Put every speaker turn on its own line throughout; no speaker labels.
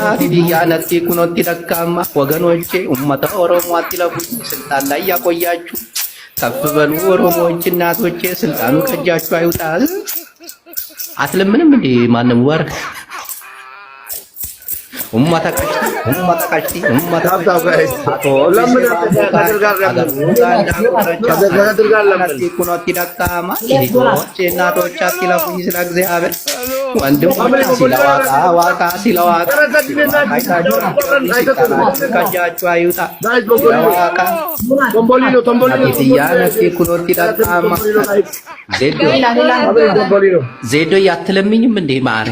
ሀዲያነቲ ኩኖቲ ደካማ ወገኖቼ ኡመተ ኦሮሞ አትለፉ ስልጣን ላይ ያቆያችሁ ከፍ በሉ ኦሮሞዎች እናቶቼ ስልጣኑ ከእጃችሁ አይውጣል። አትለምንም እንዴ ማንም ወርክ ኡመተ ቀሽቲ አቶ ለምን ኩኖቲ ደካማ ልጆች እናቶች አትለፉኝ ስለ እግዚአብሔር ወንድሞች ሲለዋቃ ከእጃችሁ አይውጣ ሀዲያነቲ ኩኖቲ ደካማ ዜዶ አትለምኝም እንዴ ማሬ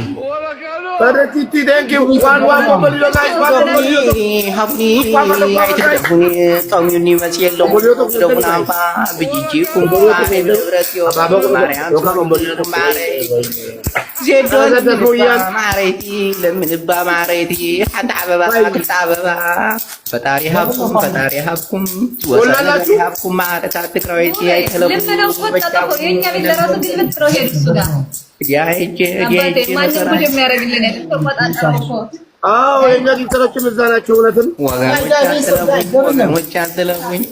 Titi, thank you. One bombolino, guys. One bombolino.
Habni, Tom University, Lomapa, Biji, Kumba, Ratio, Baboko, Mare, Zedo, Mare, Lemba, Mare, Hadaba, but I have come to have Kumar at the Croatia.
አዎ የኛ ዲክተሮችም እዛ ናቸው። እውነትም
ወገኖች አትለፉኝ።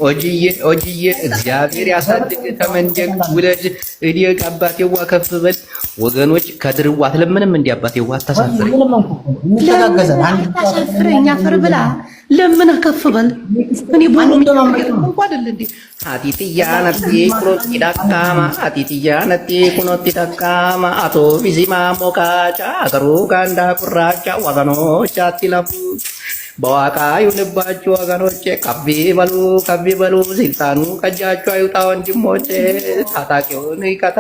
ኦጂዬ እግዚአብሔር ያሳድግ ተመንደግ ውለድ እዲቅ አባቴዋ ከፍ በል ወገኖች ከድርዋ አትለምንም እንዲ አባቴዋ አታሳፍረኝ አታሳፍረኝ አፈር ብላ ለምን ከፍ በል እኔ ባሉ እንኳን አይደል እንዴ ሀዲያነቲ ኩኖቲ ደካማ ሀዲያነቲ ኩኖቲ ደካማ አቶ ቢዚማ ሞቃጫ አገሩ ጋንዳ ቁራጫ ወገኖች አትለፉ በዋቃ ይሁንባችሁ ወገኖቼ ከፍ በሉ ስልጣኑ ከእጃችሁ አይውጣ ወንድሞቼ ታጣቂውን ይቀጣ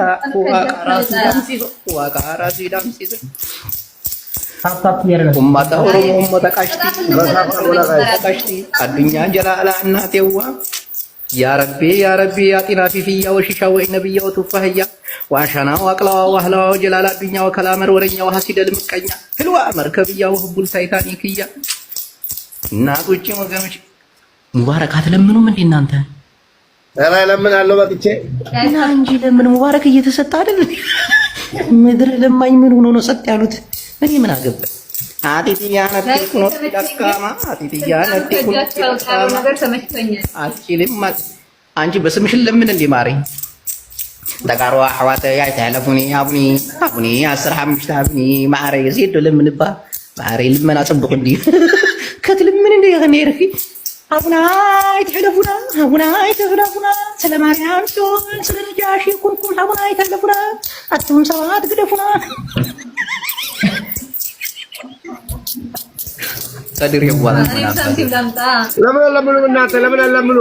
ዋቃ ራሱ ይደምስስ ኡመተ ኦሮሞ ኡመተ ቀሽቲ አዱኛ ጀላላ እናቴዋ ያ ረቢ አጢና ፊያ ወሽሻ ወይ ነብያው ተፈህያ ዋሻና ወቅላዋ ወህላዋ ጀላላ አዱኛ ወከላመር ወረኛው ሐሲደል ምቀኛ ህልዋ መርከብያው ህቡል ሳይታኒክያ እናቶቼ ወገኖች ሙባረክ አትለምኑም እንዴ እናንተ
ኧረ ለምናለሁ በጥቼ
እና እንጂ ለምን ሙባረክ እየተሰጣ አይደል ምድር ለማኝ ምን ሆኖ ነው ጸጥ ያሉት እኔ ምን አገባኝ ሀዲያነቲ ኩኖቲ ደካማ ሀዲያነቲ ኩኖቲ ደካማ አትችልም አንቺ በስምሽን ለምን እንዴ ማረኝ ተቃሯ ሐዋተ ያይታለፉኒ አቡኒ 15 አቡኒ ማረኝ ዜዶ ለምንባ ማረኝ ልመና ጽብቅ እንዴ ከትልምን እንዴ ገኔርፊ አቡና ይተህለፉና ስለማርያም ጾን ስለጃሺ ኩንኩም አቡና ይተህለፉና አቱም ሰዋት ግደፉና Kadir yang buat
ለምን እናንተ ለምን